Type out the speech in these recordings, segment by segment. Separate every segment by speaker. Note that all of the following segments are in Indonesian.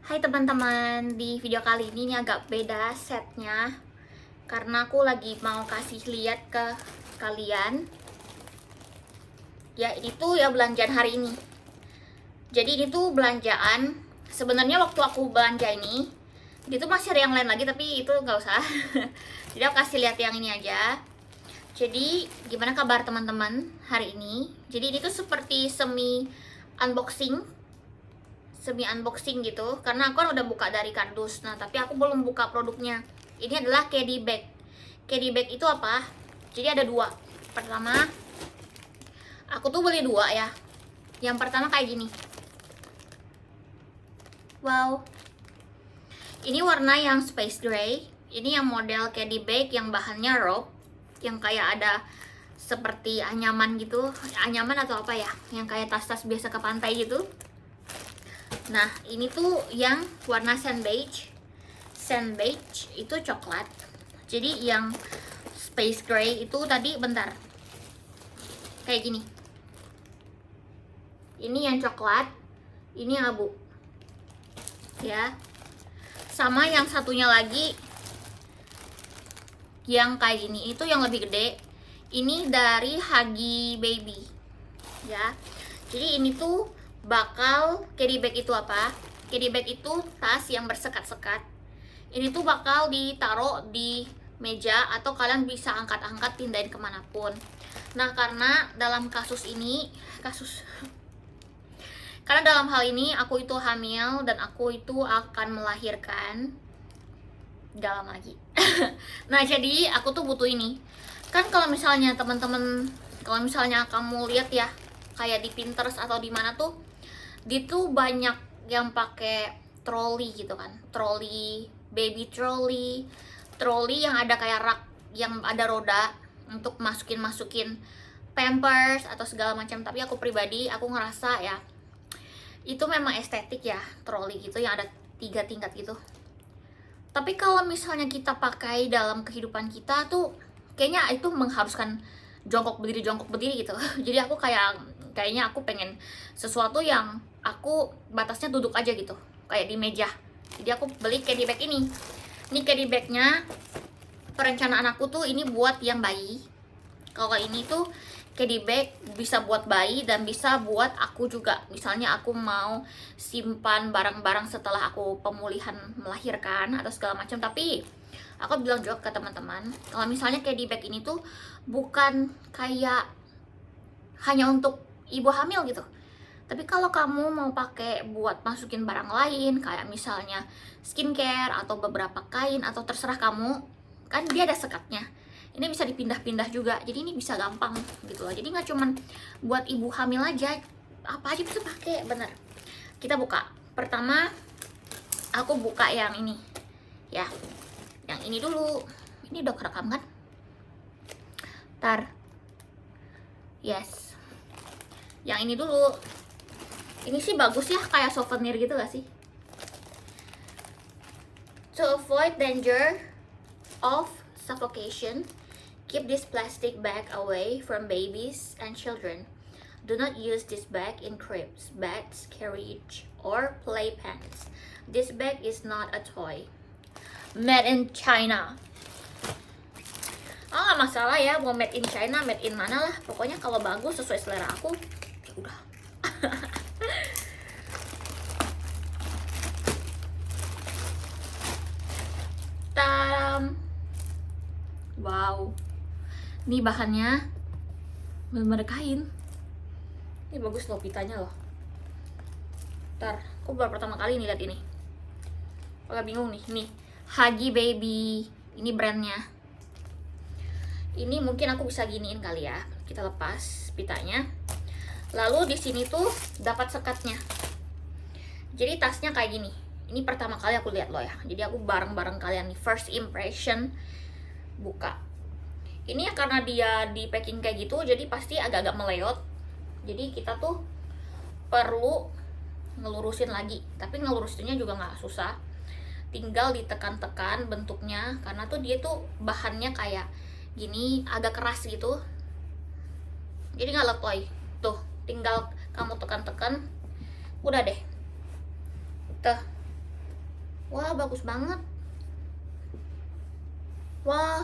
Speaker 1: Hai teman-teman, di video kali ini agak beda setnya karena aku lagi mau kasih lihat ke kalian. Ya, ini tuh ya belanjaan hari ini. Jadi ini tuh belanjaan, sebenarnya waktu aku belanja ini itu masih ada yang lain lagi tapi itu nggak usah. Jadi aku kasih lihat yang ini aja. Jadi gimana kabar teman-teman hari ini? Jadi ini tuh seperti semi unboxing gitu, karena aku kan udah buka dari kardus. Nah tapi aku belum buka produknya. Ini adalah caddy bag. Caddy bag itu apa? Jadi ada dua. Pertama, aku tuh beli dua ya. Yang pertama kayak gini. Wow, ini warna yang space gray. Ini yang model caddy bag yang bahannya rope, yang kayak ada seperti anyaman gitu. Anyaman atau apa ya, yang kayak tas-tas biasa ke pantai gitu. Nah, ini tuh yang warna sand beige. Sand beige itu coklat. Jadi yang space gray itu tadi bentar. Kayak gini. Ini yang coklat, ini yang abu. Ya. Sama yang satunya lagi yang kayak gini, itu yang lebih gede. Ini dari Huggy Baby. Ya. Jadi ini tuh bakal caddy bag itu apa? Caddy bag itu tas yang bersekat-sekat. Ini tuh bakal ditaruh di meja atau kalian bisa angkat-angkat pindahin kemanapun. Nah karena dalam karena dalam hal ini aku itu hamil dan aku itu akan melahirkan dalam lagi. Nah jadi aku tuh butuh ini. Kan kalau misalnya teman-teman, kalau misalnya kamu lihat ya, kayak di Pinterest atau di mana tuh, di tuh banyak yang pakai troli gitu kan, troli, baby troli, troli yang ada kayak rak, yang ada roda untuk masukin pampers atau segala macam. Tapi aku pribadi, aku ngerasa ya itu memang estetik ya, troli gitu yang ada 3 tingkat gitu. Tapi kalau misalnya kita pakai dalam kehidupan kita tuh kayaknya itu mengharuskan jongkok berdiri gitu. Jadi aku kayaknya aku pengen sesuatu yang aku batasnya duduk aja gitu, kayak di meja. Jadi aku beli caddy bag ini. Ini caddy bagnya, perencanaan aku tuh ini buat yang bayi. Kalau ini tuh caddy bag bisa buat bayi dan bisa buat aku juga. Misalnya aku mau simpan barang-barang setelah aku pemulihan melahirkan atau segala macam. Tapi aku bilang juga ke teman-teman, kalau misalnya caddy bag ini tuh bukan kayak hanya untuk ibu hamil gitu. Tapi kalau kamu mau pakai buat masukin barang lain, kayak misalnya skincare atau beberapa kain atau terserah kamu, kan dia ada sekatnya. Ini bisa dipindah-pindah juga, jadi ini bisa gampang gitu loh. Jadi nggak cuman buat ibu hamil aja, apa aja bisa pakai, bener. Kita buka. Pertama, aku buka yang ini, ya. Yang ini dulu. Ini udah kerekam kan? Ntar. Yes. Yang ini dulu. Ini sih bagus ya, kayak souvenir gitu gak sih? To avoid danger of suffocation, keep this plastic bag away from babies and children. Do not use this bag in cribs, beds, carriage, or playpens. This bag is not a toy. Made in China. Nggak masalah ya, mau made in China, made in mana lah. Pokoknya kalau bagus sesuai selera aku, ya udah. Tam. Wow. Ini bahannya bener-bener kain. Ini bagus loh pitanya loh. Ntar, aku baru pertama kali nih lihat ini. Agak bingung nih. Nih, Huggy Baby. Ini brandnya. Ini mungkin aku bisa giniin kali ya. Kita lepas pitanya. Lalu di sini tuh dapat sekatnya. Jadi tasnya kayak gini. Ini pertama kali aku lihat loh ya. Jadi aku bareng-bareng kalian nih, first impression buka. Ini ya karena dia di packing kayak gitu, jadi pasti agak-agak meleot. Jadi kita tuh perlu ngelurusin lagi. Tapi ngelurusinnya juga nggak susah. Tinggal ditekan-tekan bentuknya, karena tuh dia tuh bahannya kayak gini, agak keras gitu. Jadi nggak letoy. Tuh, tinggal kamu tekan-tekan, udah deh. Tuh, Wah, bagus banget. Wah,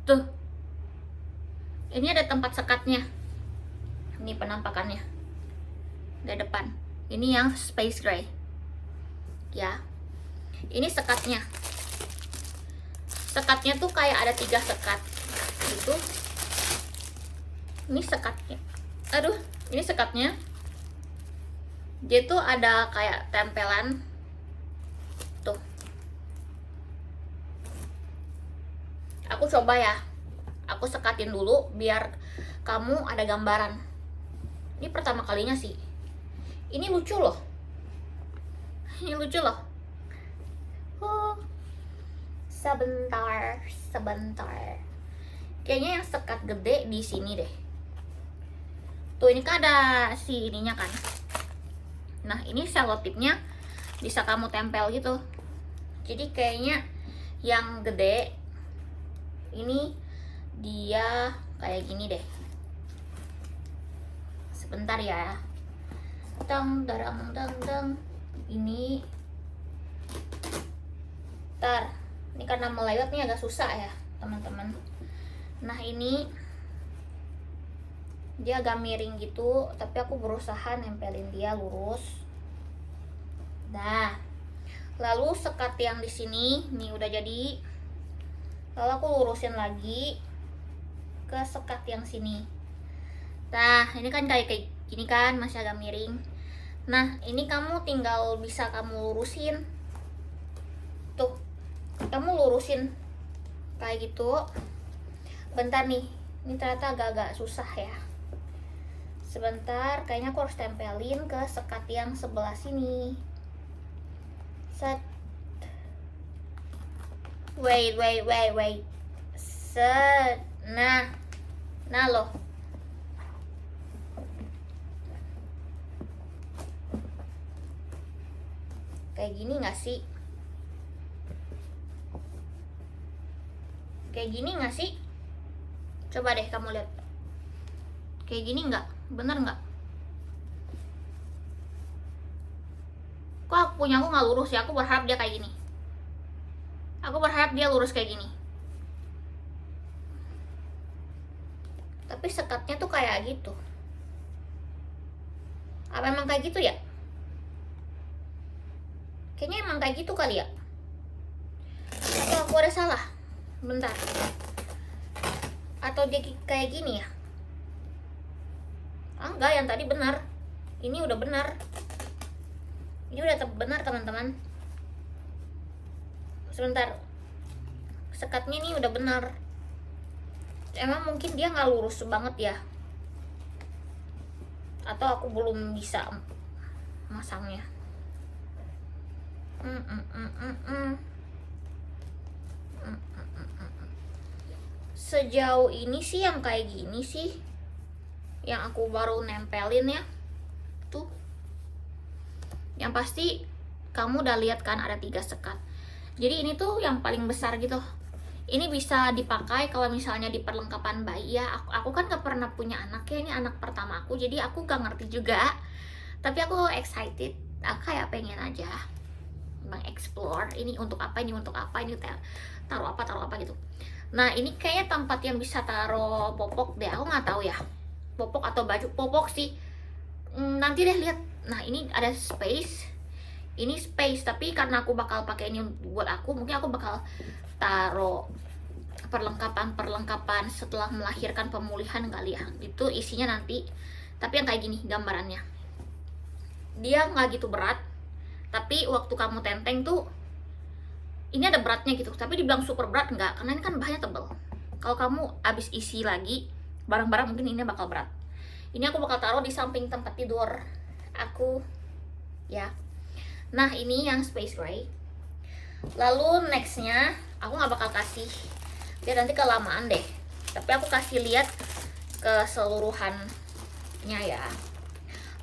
Speaker 1: tuh, ini ada tempat sekatnya. Ini penampakannya dari depan. Ini yang space gray ya. Ini sekatnya. Sekatnya tuh kayak ada 3 sekat gitu. Ini sekatnya. Aduh, ini sekatnya. Dia tuh ada kayak tempelan tuh. Aku coba ya. Aku sekatin dulu biar kamu ada gambaran. Ini pertama kalinya sih. Ini lucu loh. Ini lucu loh. Sebentar. Kayaknya yang sekat gede di sini deh. Tuh, ini kan ada si ininya kan. Nah, ini selotipnya bisa kamu tempel gitu. Jadi kayaknya yang gede ini dia kayak gini deh. Sebentar ya. Dang. Ini ini karena melayot nih agak susah ya teman-teman. Nah, ini dia agak miring gitu, tapi aku berusaha nempelin dia lurus. Nah, lalu sekat yang di sini nih udah jadi. Lalu aku lurusin lagi ke sekat yang sini. Nah, ini kan kayak gini kan, masih agak miring. Nah, ini kamu tinggal bisa kamu lurusin. Tuh, kamu lurusin kayak gitu. Bentar nih, ini ternyata agak-agak susah ya. Sebentar, kayaknya aku harus tempelin ke sekat yang sebelah sini. Set. Wait. Set. Nah loh. Kayak gini gak sih? Kayak gini gak sih? Coba deh kamu lihat. Kayak gini nggak? Bener nggak? Kok punya aku nggak lurus ya? Aku berharap dia kayak gini. Aku berharap dia lurus kayak gini. Tapi sekatnya tuh kayak gitu. Apa emang kayak gitu ya? Kayaknya emang kayak gitu kali ya? Atau aku ada salah? Bentar. Atau dia kayak gini ya? Enggak, yang tadi benar. Ini udah benar. Ini udah benar teman-teman. Sebentar. Sekatnya ini udah benar. Emang mungkin dia nggak lurus banget ya? Atau aku belum bisa masangnya. Sejauh ini sih yang kayak gini sih yang aku baru nempelin ya. Tuh, yang pasti kamu udah lihat kan ada 3 sekat. Jadi ini tuh yang paling besar gitu. Ini bisa dipakai kalau misalnya di perlengkapan bayi ya. Aku kan gak pernah punya anak ya, ini anak pertama aku, jadi aku gak ngerti juga. Tapi aku excited, aku kayak pengen aja mengeksplor ini untuk apa, ini taruh apa gitu. Nah, ini kayaknya tempat yang bisa taruh popok deh, aku nggak tahu ya, popok atau baju. Popok sih, nanti deh lihat. Nah, ini ada space, ini space, tapi karena aku bakal pakai ini buat aku, mungkin aku bakal taruh perlengkapan setelah melahirkan, pemulihan kali ya. Itu isinya nanti. Tapi yang kayak gini gambarannya, dia nggak gitu berat, tapi waktu kamu tenteng tuh ini ada beratnya gitu. Tapi dibilang super berat enggak, karena ini kan bahannya tebel. Kalau kamu abis isi lagi barang-barang, mungkin ini bakal berat. Ini aku bakal taruh di samping tempat tidur aku ya. Nah, ini yang space gray. Lalu nextnya aku nggak bakal kasih, biar nanti kelamaan deh. Tapi aku kasih lihat keseluruhannya ya.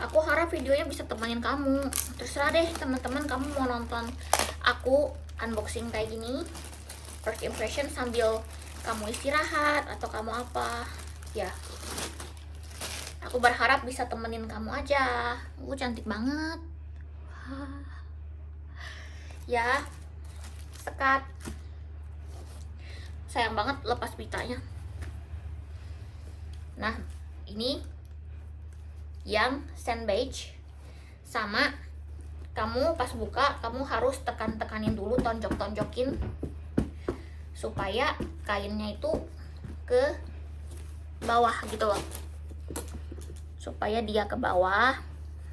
Speaker 1: Aku harap videonya bisa temenin kamu. Terserah deh teman-teman, kamu mau nonton aku unboxing kayak gini, first impression, sambil kamu istirahat atau kamu apa ya. Aku berharap bisa temenin kamu aja. Cantik banget. ya, sekat. Sayang banget lepas pitanya. Nah, ini yang sandwich. Sama kamu pas buka, kamu harus tekan-tekanin dulu, tonjok-tonjokin supaya kainnya itu ke bawah gitu loh, supaya dia ke bawah.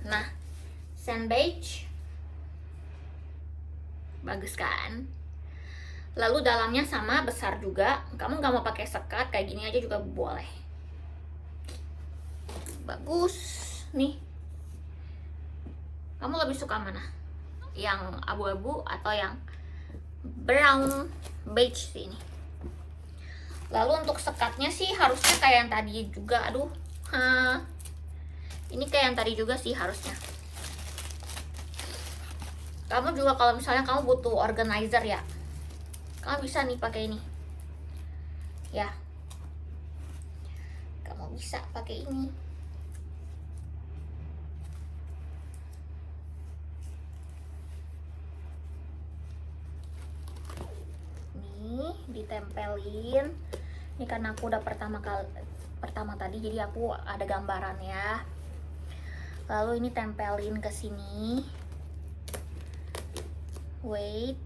Speaker 1: Nah, sandwich bagus kan. Lalu dalamnya sama, besar juga. Kamu nggak mau pakai sekat, kayak gini aja juga boleh. Bagus nih. Kamu lebih suka mana? Yang abu-abu atau yang brown beige sih ini? Lalu untuk sekatnya sih harusnya kayak yang tadi juga. Aduh, ini kayak yang tadi juga sih harusnya. Kamu juga kalau misalnya kamu butuh organizer ya, kamu bisa nih pakai ini. Ya, kamu bisa pakai ini. Nih, ditempelin. Ini karena aku udah pertama tadi, jadi aku ada gambaran ya. Lalu ini tempelin ke sini. Wait.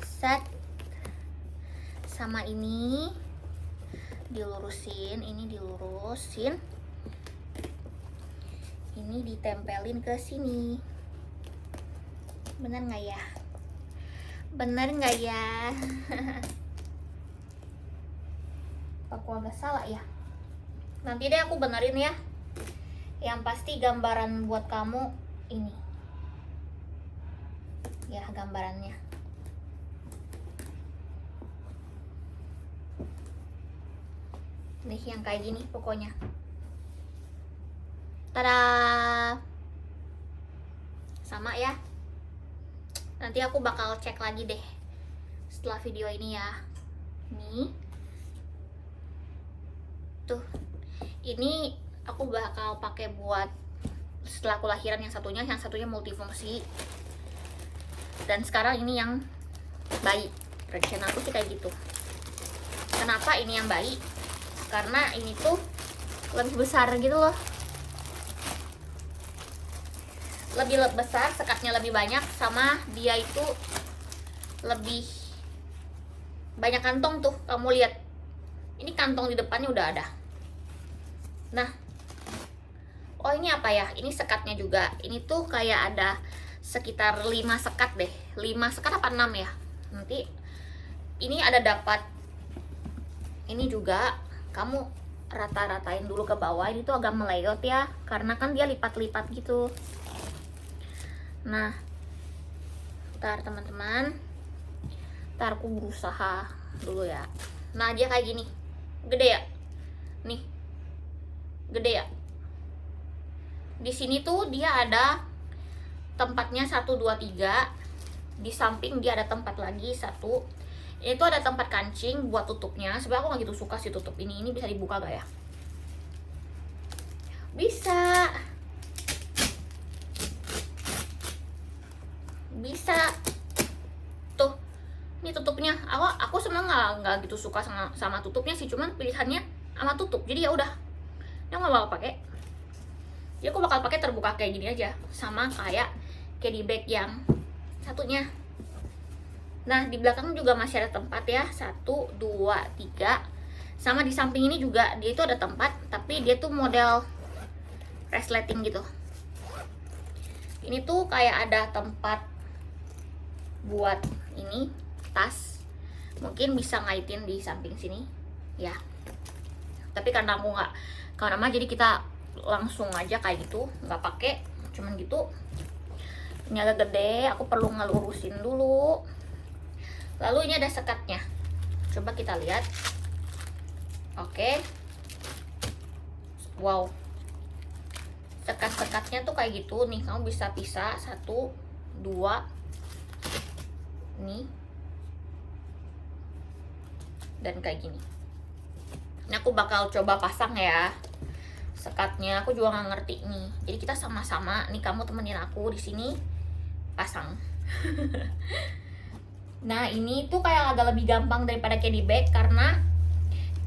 Speaker 1: Set. Sama ini dilurusin, ini dilurusin. Ini ditempelin ke sini. Bener nggak ya? Bener nggak ya? Aku agak salah ya? Nanti deh aku benerin ya. Yang pasti gambaran buat kamu ini. Ya, gambarannya. Nih yang kayak gini pokoknya. Tada! Sama ya. Nanti aku bakal cek lagi deh setelah video ini ya. Nih. Tuh. Ini aku bakal pakai buat setelah aku lahiran yang satunya multifungsi. Dan sekarang ini yang bayi. Rencana aku sih kayak gitu. Kenapa ini yang bayi? Karena ini tuh lebih besar gitu loh. Lebih besar, sekatnya lebih banyak, sama dia itu lebih banyak kantong tuh. Kamu lihat. Ini kantong di depannya udah ada. Nah, oh ini apa ya? Ini sekatnya juga. Ini tuh kayak ada sekitar 5 sekat deh. 5 sekat apa 6 ya? Nanti ini ada dapat. Ini juga kamu rata-ratain dulu ke bawah. Ini tuh agak meleyot ya, karena kan dia lipat-lipat gitu. Nah, ntar teman-teman, ntar aku berusaha dulu ya. Nah, dia kayak gini. Gede ya? Nih. Gede ya? Di sini tuh dia ada tempatnya 1, 2, 3. Di samping dia ada tempat lagi 1. Ini tuh ada tempat kancing buat tutupnya. Sebenarnya aku gak gitu suka sih tutup ini. Ini bisa dibuka gak ya? Bisa. Bisa. Tuh. Ini tutupnya. Aku sebenarnya nggak gitu suka sama tutupnya sih. Cuman pilihannya sama tutup. Jadi ya udah. Yang nggak bakal pakai. Ya aku bakal pakai terbuka kayak gini aja. Sama kayak candy bag yang satunya. Nah, di belakang juga masih ada tempat ya. 1, 2, 3. Sama di samping ini juga dia itu ada tempat, tapi dia tuh model resleting gitu. Ini tuh kayak ada tempat buat ini tas. Mungkin bisa ngaitin di samping sini ya. Tapi karena aku nggak kameramen, jadi kita langsung aja kayak gitu, nggak pakai, cuman gitu. Ini agak gede, aku perlu ngelurusin dulu. Lalu ini ada sekatnya, coba kita lihat. Oke. Wow, sekat-sekatnya tuh kayak gitu nih. Kamu bisa pisah 1, 2 nih, dan kayak gini. Ini aku bakal coba pasang ya sekatnya, aku juga nggak ngerti nih. Jadi kita sama-sama nih, kamu temenin aku di sini pasang. Nah ini tuh kayak agak lebih gampang daripada candy bag, karena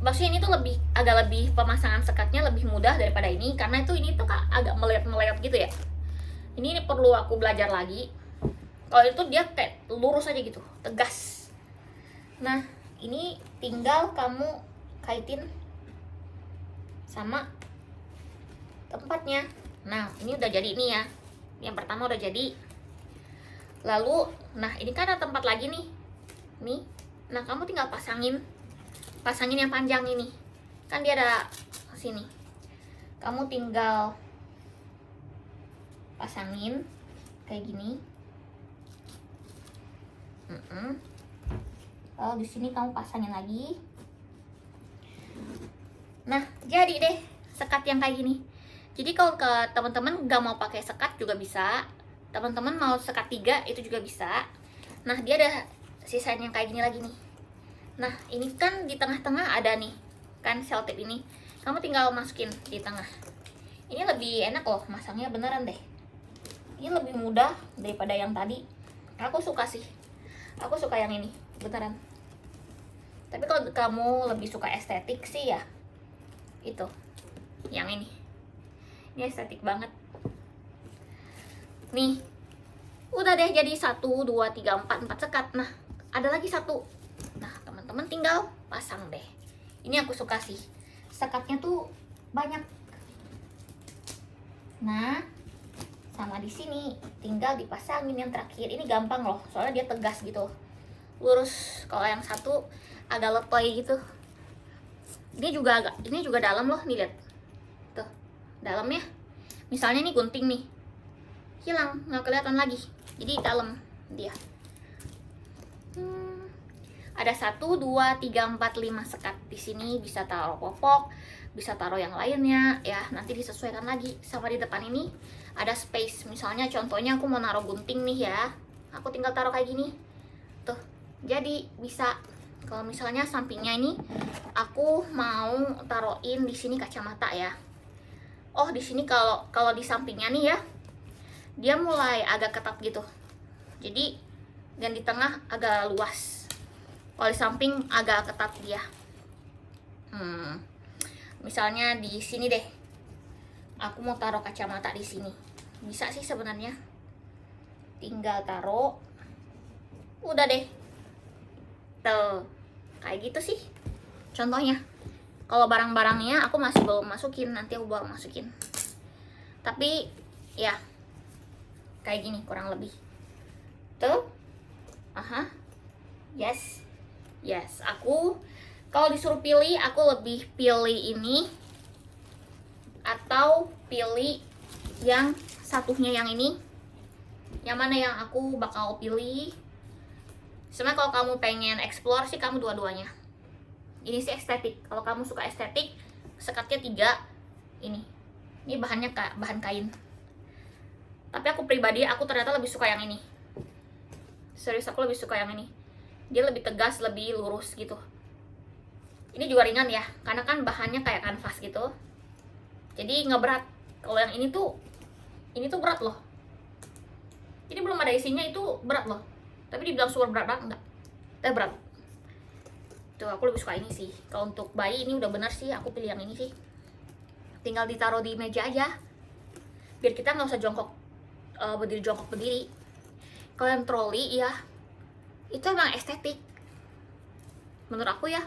Speaker 1: maksudnya ini tuh agak lebih pemasangan sekatnya lebih mudah daripada ini, karena ini tuh agak meleot gitu ya. Ini perlu aku belajar lagi. Kalau itu dia kayak lurus aja gitu, tegas. Nah ini tinggal kamu kaitin sama tempatnya. Nah ini udah jadi nih ya, yang pertama udah jadi. Lalu nah ini kan ada tempat lagi nih, nah kamu tinggal pasangin yang panjang ini, kan dia ada sini, kamu tinggal pasangin kayak gini. Lalu di sini kamu pasangin lagi. Nah jadi deh sekat yang kayak gini. Jadi kalau ke teman-teman nggak mau pakai sekat juga bisa, teman-teman mau sekat 3 itu juga bisa. Nah dia ada sisanya yang kayak gini lagi nih. Nah ini kan di tengah-tengah ada nih kan selotip ini, kamu tinggal masukin di tengah. Ini lebih enak loh masangnya, beneran deh. Ini lebih mudah daripada yang tadi. Aku suka sih, aku suka yang ini beneran. Tapi kalau kamu lebih suka estetik sih ya itu yang ini estetik banget nih. Udah deh jadi 1, 2, 3, 4 sekat. Nah ada lagi satu, nah teman-teman tinggal pasang deh. Ini aku suka sih, sekatnya tuh banyak. Nah sama di sini tinggal dipasangin yang terakhir. Ini gampang loh, soalnya dia tegas gitu, lurus. Kalau yang satu agak letoy gitu. Ini juga dalam loh, nih lihat tuh dalamnya. Misalnya nih gunting nih hilang, nggak kelihatan lagi, jadi dalam dia. Ada 1, 2, 3, 4, 5 sekat di sini. Bisa taruh popok, bisa taruh yang lainnya ya, nanti disesuaikan lagi. Sama di depan ini ada space. Misalnya contohnya aku mau naruh gunting nih ya, aku tinggal taruh kayak gini tuh, jadi bisa. Kalau misalnya sampingnya ini aku mau taruhin di sini kacamata ya. Oh di sini kalau di sampingnya nih ya, dia mulai agak ketat gitu, jadi dan di tengah agak luas. Kalau di samping agak ketat dia. Misalnya di sini deh, aku mau taruh kacamata di sini, bisa sih sebenarnya. Tinggal taruh, udah deh. Tuh, kayak gitu sih contohnya. Kalau barang-barangnya aku masih belum masukin, nanti aku baru masukin. Tapi ya kayak gini kurang lebih. Tuh, yes. Aku kalau disuruh pilih, aku lebih pilih ini atau pilih yang satunya yang ini. Yang mana yang aku bakal pilih? Sebenarnya kalau kamu pengen explore sih, kamu dua-duanya. Ini sih estetik. Kalau kamu suka estetik, sekatnya 3 ini. Ini bahannya bahan kain. Tapi aku pribadi, aku ternyata lebih suka yang ini. Serius, aku lebih suka yang ini. Dia lebih tegas, lebih lurus gitu. Ini juga ringan ya, karena kan bahannya kayak kanvas gitu. Jadi nggak berat. Kalau yang ini tuh berat loh. Ini belum ada isinya, itu berat loh. Tapi dibilang super berat banget enggak. Tapi berat. Tuh aku lebih suka ini sih. Kalau untuk bayi ini udah bener sih, aku pilih yang ini sih. Tinggal ditaruh di meja aja, biar kita nggak usah jongkok, berdiri. Kalau yang troli ya, itu emang estetik menurut aku ya.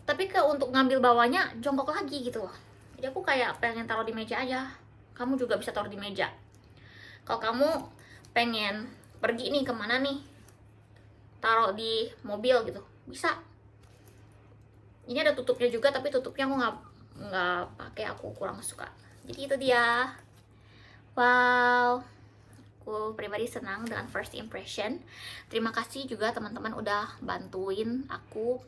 Speaker 1: Tapi untuk ngambil bawahnya jongkok lagi gitu loh. Jadi aku kayak pengen taruh di meja aja. Kamu juga bisa taruh di meja. Kalau kamu pengen pergi nih kemana nih, taruh di mobil gitu, bisa. Ini ada tutupnya juga, tapi tutupnya aku nggak pakai, aku kurang suka. Jadi itu dia. Wow, aku pribadi senang dengan first impression. Terima kasih juga teman-teman udah bantuin aku,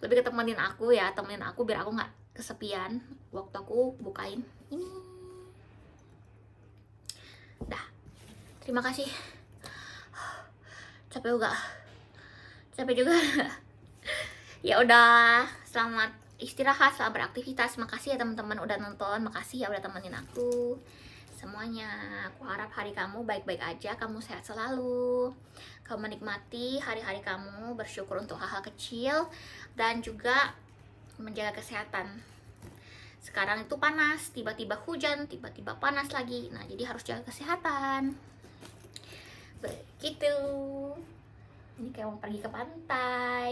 Speaker 1: lebih ke temenin aku ya, temenin aku biar aku nggak kesepian waktu aku bukain ini. Dah, terima kasih. Capek juga. Ya udah, selamat istirahat, selamat beraktivitas. Makasih ya teman-teman udah nonton, makasih ya udah temenin aku semuanya. Aku harap hari kamu baik-baik aja, kamu sehat selalu, kamu menikmati hari-hari kamu, bersyukur untuk hal-hal kecil, dan juga menjaga kesehatan. Sekarang itu panas, tiba-tiba hujan, tiba-tiba panas lagi. Nah, jadi harus jaga kesehatan. Begitu. Ini kayak mau pergi ke pantai.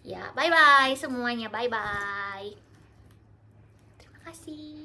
Speaker 1: Ya, bye-bye semuanya. Bye-bye. Terima kasih.